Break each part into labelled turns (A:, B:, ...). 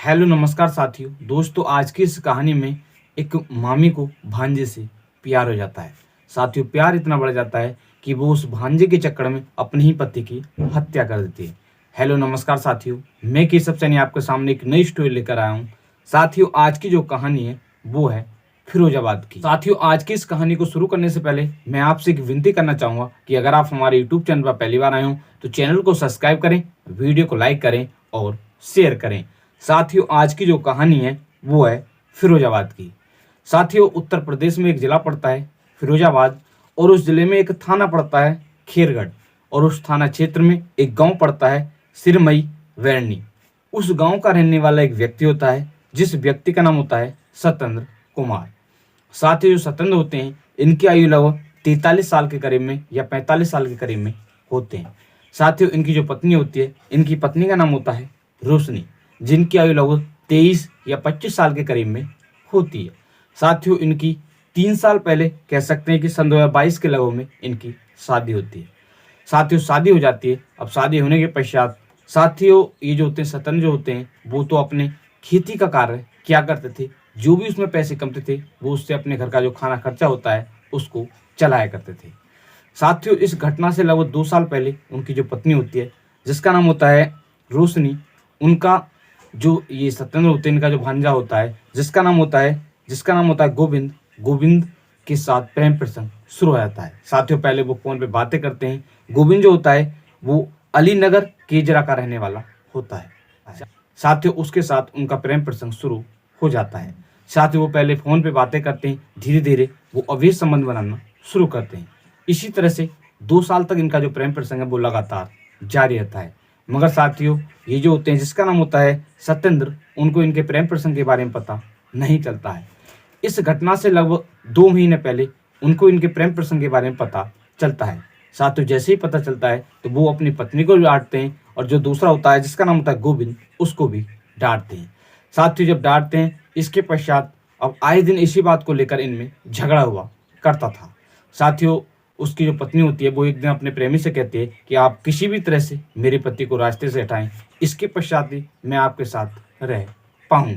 A: Hello नमस्कार साथियों। दोस्तों आज की इस कहानी में एक मामी को भांजे से प्यार हो जाता है। साथियों प्यार इतना बढ़ जाता है कि वो उस भांजे के चक्कर में अपने ही पति की हत्या कर देती है। हेलो नमस्कार साथियों, मैं केशव सैनी आपके सामने एक नई स्टोरी लेकर आया हूँ। साथियों आज की जो कहानी है वो है फिरोजाबाद की। साथियों आज की इस कहानी को शुरू करने से पहले मैं आपसे एक विनती करना चाहूंगा कि अगर आप हमारे यूट्यूब चैनल पर पहली बार आए हो तो चैनल को सब्सक्राइब करें, वीडियो को लाइक करें और शेयर करें। साथियों आज की जो कहानी है वो है फिरोजाबाद की। साथियों उत्तर प्रदेश में एक जिला पड़ता है फिरोजाबाद, और उस जिले में एक थाना पड़ता है खेरगढ़, और उस थाना क्षेत्र में एक गांव पड़ता है सिरमई वैरनी। उस गांव का रहने वाला एक व्यक्ति होता है जिस व्यक्ति का नाम होता है सत्येंद्र कुमार। साथ ही जो सत्येंद्र होते हैं इनकी आयु लगभग 43 साल के करीब में या 45 साल के करीब में होते हैं। साथ ही इनकी जो पत्नी होती है, इनकी पत्नी का नाम होता है रोशनी, जिनकी आयु लगभग 23 या 25 साल के करीब में होती है। साथियों इनकी 3 साल पहले कह सकते हैं कि सन 2022 के लगभग में इनकी शादी होती है। साथियों शादी हो जाती है। अब शादी होने के पश्चात साथियों ये जो होते हैं सत्येंद्र जो होते हैं वो तो अपने खेती का कार्य क्या करते थे, जो भी उसमें पैसे कमते थे वो उससे अपने घर का जो खाना खर्चा होता है उसको चलाया करते थे। साथियों इस घटना से लगभग 2 साल पहले उनकी जो पत्नी होती है जिसका नाम होता है रोशनी, उनका जो ये सत्येंद्र होते हैं इनका जो भांजा होता है जिसका नाम होता है गोविंद, गोविंद के साथ प्रेम प्रसंग शुरू हो जाता है। साथियों पहले वो फोन पे बातें करते हैं। गोविंद जो होता है वो अलीनगर केजरा का रहने वाला होता है। साथियों उसके साथ उनका प्रेम प्रसंग शुरू हो जाता है। साथ ही वो पहले फोन पे बातें करते हैं, धीरे धीरे वो अवैध संबंध बनाना शुरू करते हैं। इसी तरह से 2 साल तक इनका जो प्रेम प्रसंग है वो लगातार जारी रहता है। मगर साथियों ये जो होते हैं जिसका नाम होता है सत्येंद्र, उनको इनके प्रेम प्रसंग के बारे में पता नहीं चलता है। इस घटना से लगभग 2 महीने पहले उनको इनके प्रेम प्रसंग के बारे में पता चलता है। साथियों जैसे ही पता चलता है तो वो अपनी पत्नी को भी डांटते हैं, और जो दूसरा होता है जिसका नाम होता है गोविंद, उसको भी डांटते हैं। साथियों जब डांटते हैं इसके पश्चात अब आए दिन इसी बात को लेकर इनमें झगड़ा हुआ करता था। साथियों उसकी जो पत्नी होती है वो एक दिन अपने प्रेमी से कहती है कि आप किसी भी तरह से मेरे पति को रास्ते से हटाएं, इसके पश्चात ही मैं आपके साथ रह पाऊंगी।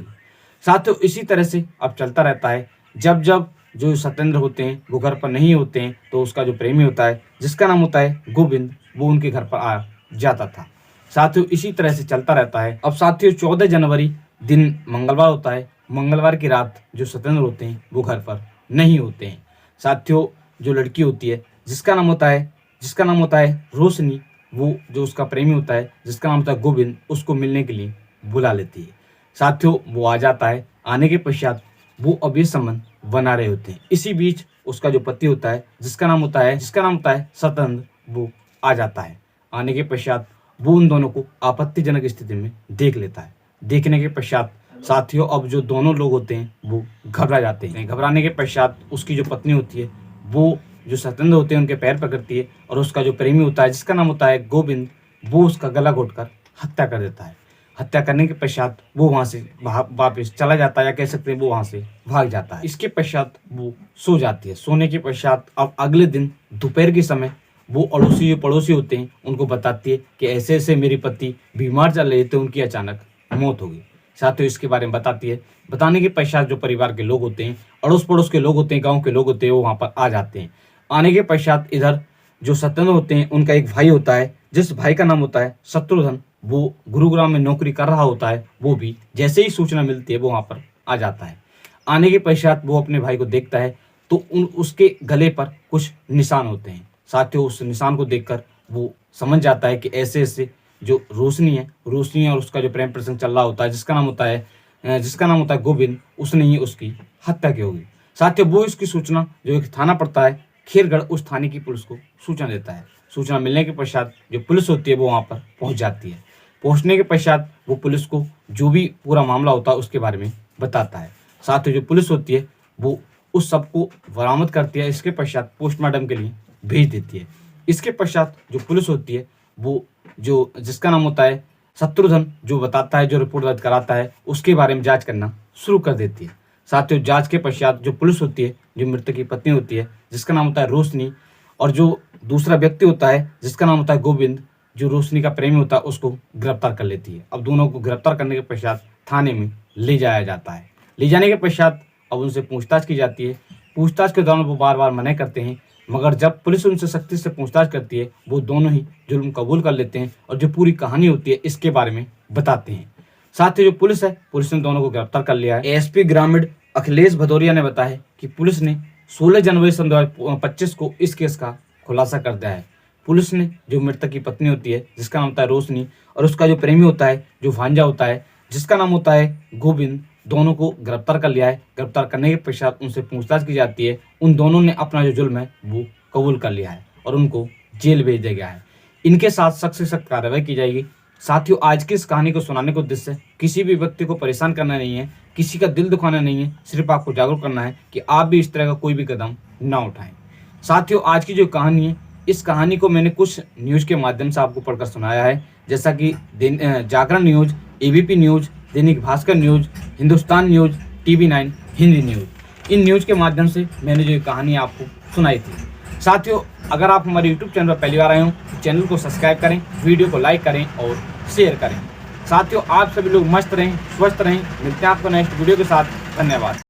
A: साथियों इसी तरह से अब चलता रहता है। जब जब जो सत्येंद्र होते हैं वो घर पर नहीं होते हैं तो उसका जो प्रेमी होता है जिसका नाम होता है गोविंद, वो उनके घर पर आ जाता था। साथियों इसी तरह से चलता रहता है। अब साथियों 14 जनवरी दिन मंगलवार होता है। मंगलवार की रात जो सत्येंद्र होते हैं वो घर पर नहीं होते हैं। साथियों जो लड़की होती है जिसका नाम होता है रोशनी, वो जो उसका प्रेमी होता है जिसका नाम होता है गोविंद, उसको मिलने के लिए बुला लेती है। साथियों वो आ जाता है। आने के पश्चात वो अवैध संबंध बना रहे होते हैं। इसी बीच उसका जो पति होता है जिसका नाम होता है सत्येंद्र, वो आ जाता है। आने के पश्चात वो उन दोनों को आपत्तिजनक स्थिति में देख लेता है। देखने के पश्चात साथियों अब जो दोनों लोग होते हैं वो घबरा जाते हैं। घबराने के पश्चात उसकी जो पत्नी होती है वो जो सत्येंद्र होते हैं उनके पैर पकड़ती है, और उसका जो प्रेमी होता है जिसका नाम होता है गोविंद, वो उसका गला घोटकर हत्या कर देता है। हत्या करने के पश्चात वो वहां से वापस चला जाता है, या कह सकते हैं वो वहां से भाग जाता है। इसके पश्चात वो सो जाती है। सोने के पश्चात अब अगले दिन दोपहर के समय वो जो पड़ोसी होते हैं उनको बताती है कि ऐसे ऐसे मेरे पति बीमार चल रहे थे, उनकी अचानक मौत हो गई। साथियों इसके बारे में बताती है। बताने के पश्चात जो परिवार के लोग होते हैं, अड़ोस पड़ोस के लोग होते हैं, गांव के लोग होते हैं, वो वहां पर आ जाते हैं। आने के पश्चात इधर जो सत्येंद्र होते हैं उनका एक भाई होता है जिस भाई का नाम होता है शत्रुघ्न, वो गुरुग्राम में नौकरी कर रहा होता है। वो भी जैसे ही सूचना मिलती है वो वहां पर आ जाता है। आने के पश्चात वो अपने भाई को देखता है तो उसके गले पर कुछ निशान होते हैं। साथियों उस निशान को देखकर वो समझ जाता है कि ऐसे ऐसे जो रोशनी है और उसका जो प्रेम प्रसंग चल रहा होता है जिसका नाम होता है गोविंद, उसने ही उसकी हत्या की होगी। साथियों वो इसकी सूचना जो एक थाना पड़ता है खेरगढ़, उस थाने की पुलिस को सूचना देता है। सूचना मिलने के पश्चात जो पुलिस होती है वो वहां पर पहुंच जाती है। पहुंचने के पश्चात वो पुलिस को जो भी पूरा मामला होता है उसके बारे में बताता है। साथ ही जो पुलिस होती है वो उस सब को बरामद करती है। इसके पश्चात पोस्टमार्टम के लिए भेज देती है। इसके पश्चात जो पुलिस होती है वो जो जिसका नाम होता है शत्रुघ्न, जो बताता है, जो रिपोर्ट दर्ज कराता है, उसके बारे में जांच करना शुरू कर देती है। साथियों जांच के पश्चात जो पुलिस होती है, जो मृतक की पत्नी होती है जिसका नाम होता है रोशनी, और जो दूसरा व्यक्ति होता है जिसका नाम होता है गोविंद, जो रोशनी का प्रेमी होता है, उसको गिरफ्तार कर लेती है। अब दोनों को गिरफ्तार करने के पश्चात थाने में ले जाया जाता है। ले जाने के पश्चात अब उनसे पूछताछ की जाती है। पूछताछ के दौरान वो बार बार मना करते हैं, मगर जब पुलिस उनसे सख्ती से पूछताछ करती है वो दोनों ही जुर्म कबूल कर लेते हैं और जो पूरी कहानी होती है इसके बारे में बताते हैं। साथ ही जो पुलिस है, पुलिस ने दोनों को गिरफ्तार कर लिया है। एएसपी ग्रामीण अखिलेश भदौरिया ने बताया कि पुलिस ने 16 जनवरी सन 2025 को इस केस का खुलासा कर दिया है। पुलिस ने जो मृतक की पत्नी होती है जिसका नाम होता है रोशनी और उसका जो प्रेमी होता है जो भांजा होता है जिसका नाम होता है गोविंद, दोनों को गिरफ्तार कर लिया है। गिरफ्तार करने के पश्चात उनसे पूछताछ की जाती है। उन दोनों ने अपना जो जुल्म है वो कबूल कर लिया है और उनको जेल भेज दिया गया है। इनके साथ सख्त से सख्त कार्रवाई की जाएगी। साथियों, आज की इस कहानी को सुनाने का उद्देश्य किसी भी व्यक्ति को परेशान करना नहीं है, किसी का दिल दुखाना नहीं है, सिर्फ आपको जागरूक करना है कि आप भी इस तरह का कोई भी कदम ना उठाएं। साथियों, आज की जो कहानी है, इस कहानी को मैंने कुछ न्यूज के माध्यम से आपको पढ़कर सुनाया है, जैसा कि जागरण news, ABP news, Dainik Bhaskar news, Hindustan news, TV9 Hindi news. In news के माध्यम से मैंने जो कहानी आपको सुनाई थी। साथियों, अगर आप हमारे YouTube चैनल पर पहली बार आए हो तो चैनल को सब्सक्राइब करें, वीडियो को लाइक करें और शेयर करें। साथियों, आप सभी लोग मस्त रहें, स्वस्थ रहें। मिलते हैं आपको नेक्स्ट वीडियो के साथ। धन्यवाद।